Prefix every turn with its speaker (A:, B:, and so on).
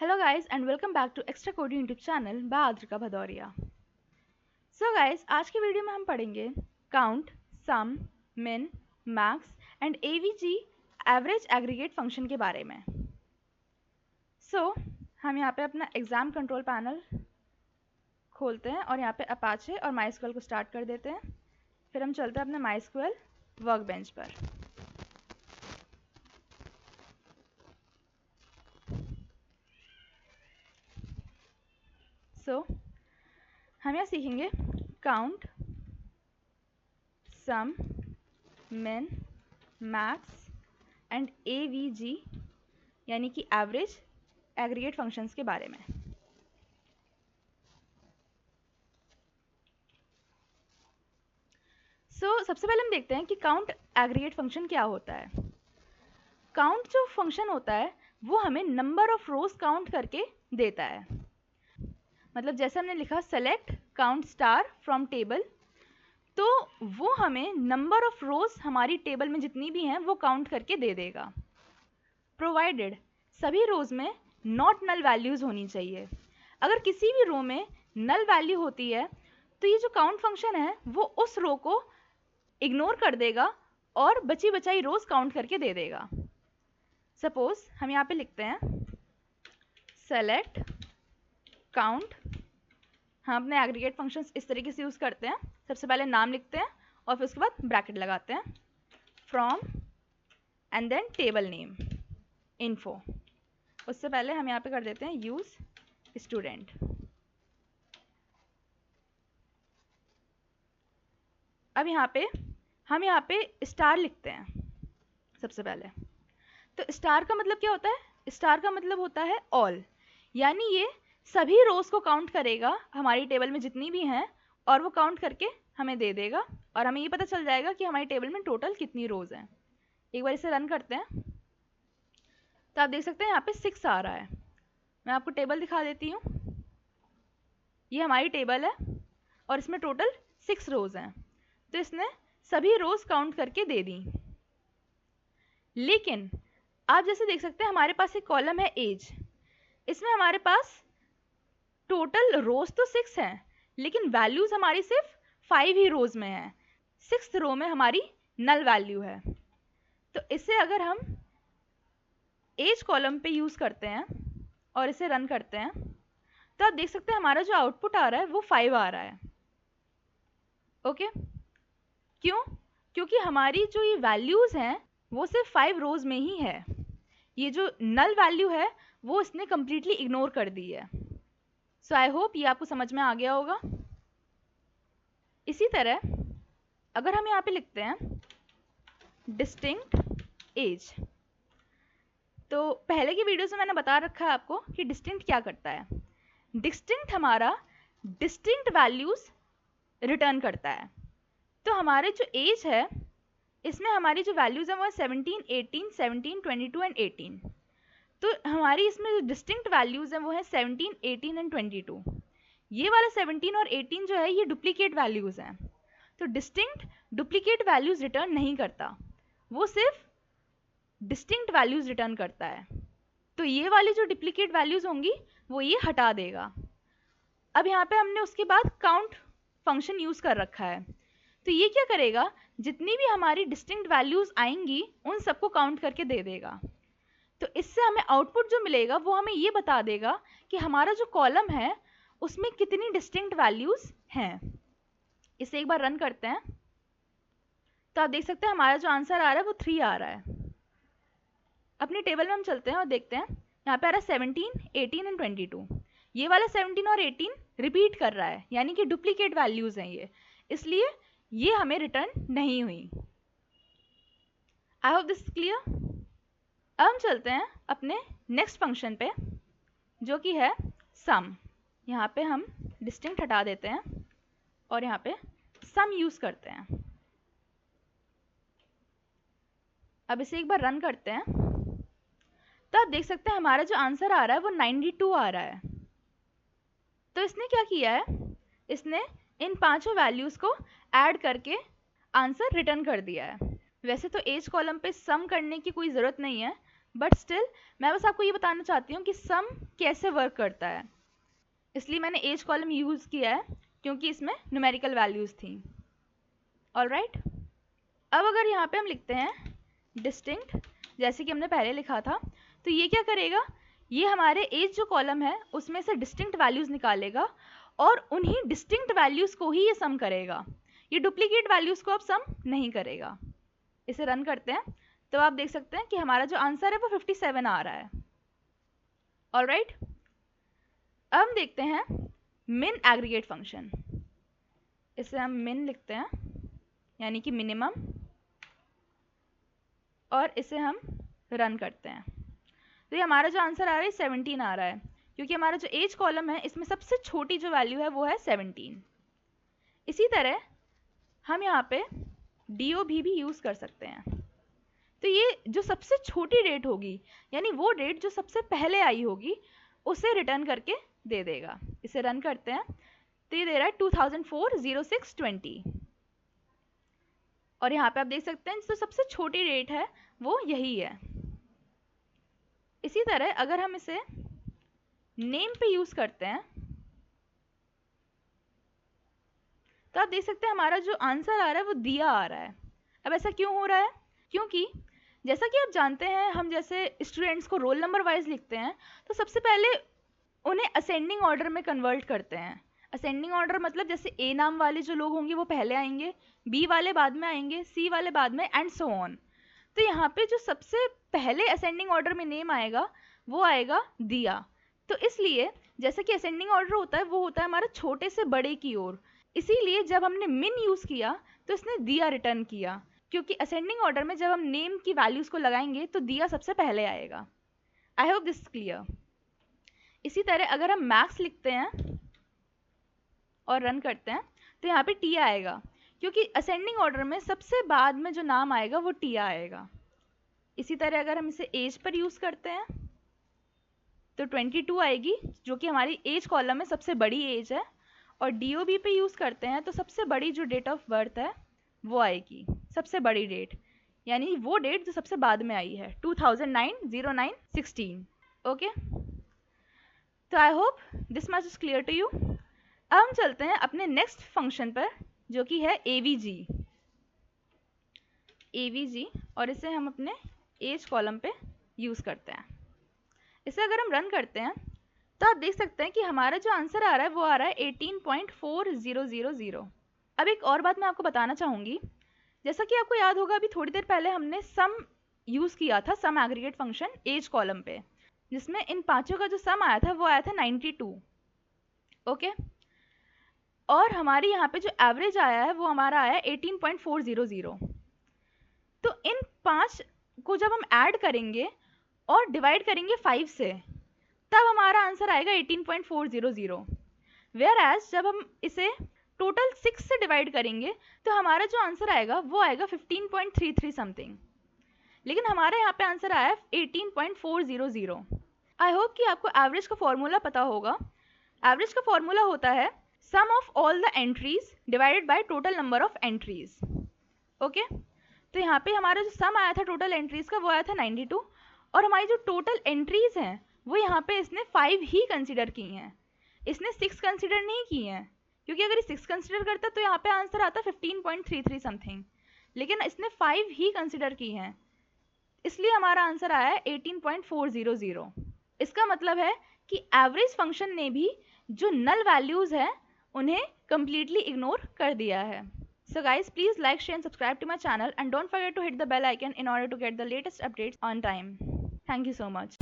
A: Hello guys and welcome back to Extra Coding YouTube channel by Adrika Bhadoria. So guys, आज की video में हम पढ़ेंगे count, sum, min, max and AVG average aggregate function के बारे में. So हम यहाँ पे अपना एग्जाम कंट्रोल पैनल खोलते हैं और यहाँ पे अपाचे और MySQL को स्टार्ट कर देते हैं. फिर हम चलते हैं अपने MySQL वर्कबेंच पर. हम यहाँ सीखेंगे काउंट, सम, मिन, मैक्स एंड एवीजी यानी कि एवरेज एग्रीगेट फंक्शंस के बारे में. सबसे पहले हम देखते हैं कि काउंट एग्रीगेट फंक्शन क्या होता है. काउंट जो फंक्शन होता है वो हमें नंबर ऑफ रोज काउंट करके देता है. मतलब जैसे हमने लिखा select count star from table, तो वो हमें नंबर ऑफ रोज हमारी टेबल में जितनी भी हैं वो काउंट करके दे देगा. प्रोवाइडेड सभी रोज में नॉट नल वैल्यूज होनी चाहिए. अगर किसी भी रो में नल वैल्यू होती है तो ये जो काउंट फंक्शन है वो उस रो को इग्नोर कर देगा और बची बचाई रोज काउंट करके दे देगा. सपोज हम यहाँ पे लिखते हैं सेलेक्ट काउंट. हम अपने एग्रीगेट फंक्शंस इस तरीके से यूज करते हैं. सबसे पहले नाम लिखते हैं और फिर उसके बाद ब्रैकेट लगाते हैं from and then table name info. उससे पहले हम यहाँ पे कर देते हैं यूज स्टूडेंट. अब हम यहाँ पे स्टार लिखते हैं. सबसे पहले तो स्टार का मतलब क्या होता है? स्टार का मतलब होता है ऑल, यानी ये सभी रोज को काउंट करेगा हमारी टेबल में जितनी भी हैं और वो काउंट करके हमें दे देगा और हमें ये पता चल जाएगा कि हमारी टेबल में टोटल कितनी रोज हैं. एक बार इसे रन करते हैं तो आप देख सकते हैं यहाँ पे 6 आ रहा है. मैं आपको टेबल दिखा देती हूँ. ये हमारी टेबल है और इसमें टोटल 6 रोज हैं. तो इसने सभी रोज काउंट करके दे दी. लेकिन आप जैसे देख सकते हैं हमारे पास एक कॉलम है एज. इसमें हमारे पास टोटल रोज तो 6 हैं लेकिन वैल्यूज हमारी सिर्फ 5 ही रोज में है. 6th रो में हमारी नल वैल्यू है. तो इसे अगर हम एज कॉलम पे यूज करते हैं और इसे रन करते हैं तो आप देख सकते हैं हमारा जो आउटपुट आ रहा है वो 5 आ रहा है. ओके, क्यों? क्योंकि हमारी जो ये वैल्यूज हैं वो सिर्फ 5 रोज में ही है. ये जो नल वैल्यू है वो इसने कंप्लीटली इग्नोर कर दी है. सो आई होप ये आपको समझ में आ गया होगा. इसी तरह अगर हम यहाँ पे लिखते हैं डिस्टिंक्ट एज, तो पहले की वीडियोस में मैंने बता रखा है आपको कि डिस्टिंक्ट क्या करता है. डिस्टिंक्ट हमारा डिस्टिंक्ट वैल्यूज रिटर्न करता है. तो हमारे जो एज है इसमें हमारी जो वैल्यूज है वो 17, 18, 17, 22 एंड 18. तो हमारी इसमें जो डिस्टिंक्ट वैल्यूज हैं वो है 17, 18 एंड 22. ये वाला 17 और 18 जो है ये डुप्लीकेट वैल्यूज हैं. तो डिस्टिंक्ट डुप्लीकेट वैल्यूज रिटर्न नहीं करता, वो सिर्फ डिस्टिंक्ट वैल्यूज रिटर्न करता है. तो ये वाली जो डुप्लीकेट वैल्यूज होंगी वो ये हटा देगा. अब यहाँ पे हमने उसके बाद काउंट फंक्शन यूज कर रखा है. तो ये क्या करेगा, जितनी भी हमारी डिस्टिंक्ट वैल्यूज आएंगी उन सबको काउंट करके दे देगा. तो इससे हमें आउटपुट जो मिलेगा वो हमें ये बता देगा कि हमारा जो कॉलम है उसमें कितनी डिस्टिंक्ट वैल्यूज हैं. इसे एक बार रन करते हैं तो आप देख सकते हैं हमारा जो आंसर आ रहा है वो 3 आ रहा है. अपनी टेबल में हम चलते हैं और देखते हैं यहाँ पे आ रहा है 17, 18 एंड 22. ये वाला 17 और 18 रिपीट कर रहा है यानी कि डुप्लीकेट वैल्यूज हैं ये, इसलिए ये हमें रिटर्न नहीं हुई. आई होप दिस इज क्लियर. अब हम चलते हैं अपने नेक्स्ट फंक्शन पे जो कि है सम. यहाँ पे हम डिस्टिंक्ट हटा देते हैं और यहाँ पे सम यूज करते हैं. अब इसे एक बार रन करते हैं तो आप देख सकते हैं हमारा जो आंसर आ रहा है वो 92 आ रहा है. तो इसने क्या किया है, इसने इन पांचों वैल्यूज को ऐड करके आंसर रिटर्न कर दिया है. वैसे तो एज कॉलम पे सम करने की कोई ज़रूरत नहीं है, बट स्टिल मैं बस आपको ये बताना चाहती हूँ कि सम कैसे वर्क करता है, इसलिए मैंने एज कॉलम यूज़ किया है क्योंकि इसमें न्यूमेरिकल वैल्यूज़ थी। ऑलराइट, अब अगर यहाँ पे हम लिखते हैं डिस्टिंक्ट, जैसे कि हमने पहले लिखा था, तो ये क्या करेगा, ये हमारे एज जो कॉलम है उसमें से डिस्टिंक्ट वैल्यूज़ निकालेगा और उन्हीं डिस्टिंक्ट वैल्यूज़ को ही ये सम करेगा। ये डुप्लीकेट वैल्यूज़ को अब सम नहीं करेगा। इसे रन करते हैं तो आप देख सकते हैं कि हमारा जो आंसर है वो 57 आ रहा है। ऑलराइट, अब हम देखते हैं मिन एग्रीगेट फंक्शन। इसे हम मिन लिखते हैं यानी कि मिनिमम, और इसे हम रन करते हैं तो ये हमारा जो आंसर आ रहा है 17 आ रहा है, क्योंकि हमारा जो एज कॉलम है इसमें सबसे छोटी जो वैल्यू है वो है 17। इसी तरह हम यहाँ पे DOB भी यूज़ कर सकते हैं। तो ये जो सबसे छोटी डेट होगी यानी वो डेट जो सबसे पहले आई होगी उसे रिटर्न करके दे देगा। इसे रन करते हैं तो ये दे रहा है 2004-06-20, और यहाँ पे आप देख सकते हैं जो सबसे छोटी डेट है वो यही है। इसी तरह अगर हम इसे नेम पे यूज़ करते हैं तो आप देख सकते हैं हमारा जो आंसर आ रहा है वो दिया आ रहा है। अब ऐसा क्यों हो रहा है, क्योंकि जैसा कि आप जानते हैं हम जैसे स्टूडेंट्स को रोल नंबर वाइज लिखते हैं तो सबसे पहले उन्हें असेंडिंग ऑर्डर में कन्वर्ट करते हैं। असेंडिंग ऑर्डर मतलब जैसे ए नाम वाले जो लोग होंगे वो पहले आएंगे, बी वाले बाद में आएंगे, सी वाले बाद में, एंड सो ऑन। तो यहाँ पे जो सबसे पहले असेंडिंग ऑर्डर में नेम आएगा वो आएगा दिया। तो इसलिए जैसा कि असेंडिंग ऑर्डर होता है वो होता है हमारा छोटे से बड़े की ओर, इसीलिए जब हमने मिन यूज़ किया तो इसने दिया रिटर्न किया, क्योंकि असेंडिंग ऑर्डर में जब हम नेम की वैल्यूज़ को लगाएंगे तो दिया सबसे पहले आएगा। आई होप दिस क्लियर। इसी तरह अगर हम मैक्स लिखते हैं और रन करते हैं तो यहाँ पे टी आएगा, क्योंकि असेंडिंग ऑर्डर में सबसे बाद में जो नाम आएगा वो टी आएगा। इसी तरह अगर हम इसे एज पर यूज़ करते हैं तो 22 आएगी, जो कि हमारी एज कॉलम में सबसे बड़ी एज है, और DOB पे यूज़ करते हैं तो सबसे बड़ी जो डेट ऑफ बर्थ है वो आएगी, सबसे बड़ी डेट, यानी वो डेट जो सबसे बाद में आई है 2009-09-16। ओके, तो I hope this much is clear to you. अब हम चलते हैं अपने नेक्स्ट फंक्शन पर जो कि है AVG, और इसे हम अपने एज कॉलम पे यूज़ करते हैं। इसे अगर हम रन करते हैं तो आप देख सकते हैं कि हमारा जो आंसर आ रहा है वो आ रहा है 18.4000। अब एक और बात मैं आपको बताना चाहूँगी, जैसा कि आपको याद होगा अभी थोड़ी देर पहले हमने सम यूज़ किया था, सम एग्रीगेट फंक्शन एज कॉलम पे, जिसमें इन पांचों का जो सम आया था वो आया था 92। ओके, और हमारी यहाँ पे जो एवरेज आया है वो हमारा आया 18.400। तो इन पांच को जब हम ऐड करेंगे और डिवाइड करेंगे 5 से तब हमारा आंसर आएगा 18.400। वेयर एज जब हम इसे टोटल 6 से डिवाइड करेंगे तो हमारा जो आंसर आएगा वो आएगा 15.33 समथिंग, लेकिन हमारा यहाँ पे आंसर आया 18.400। आई होप कि आपको एवरेज का फॉर्मूला पता होगा। एवरेज का फॉर्मूला होता है sum of all the entries divided by total number of entries. Okay, तो यहाँ पे हमारा जो सम आया था टोटल एंट्रीज का वो आया था 92, और हमारी जो टोटल एंट्रीज हैं वो यहाँ पे इसने 5 ही कंसिडर की हैं, इसने 6 कंसिडर नहीं की हैं, क्योंकि अगर 6 कंसिडर करता तो यहाँ पे आंसर आता 15.33 समथिंग, लेकिन इसने 5 ही कंसिडर की हैं, इसलिए हमारा आंसर आया है 18.400। इसका मतलब है कि एवरेज फंक्शन ने भी जो नल वैल्यूज हैं उन्हें completely इग्नोर कर दिया है। So guys, please like, share and subscribe to my channel, and don't forget to hit the bell icon in order to get the latest updates on time. Thank you so much.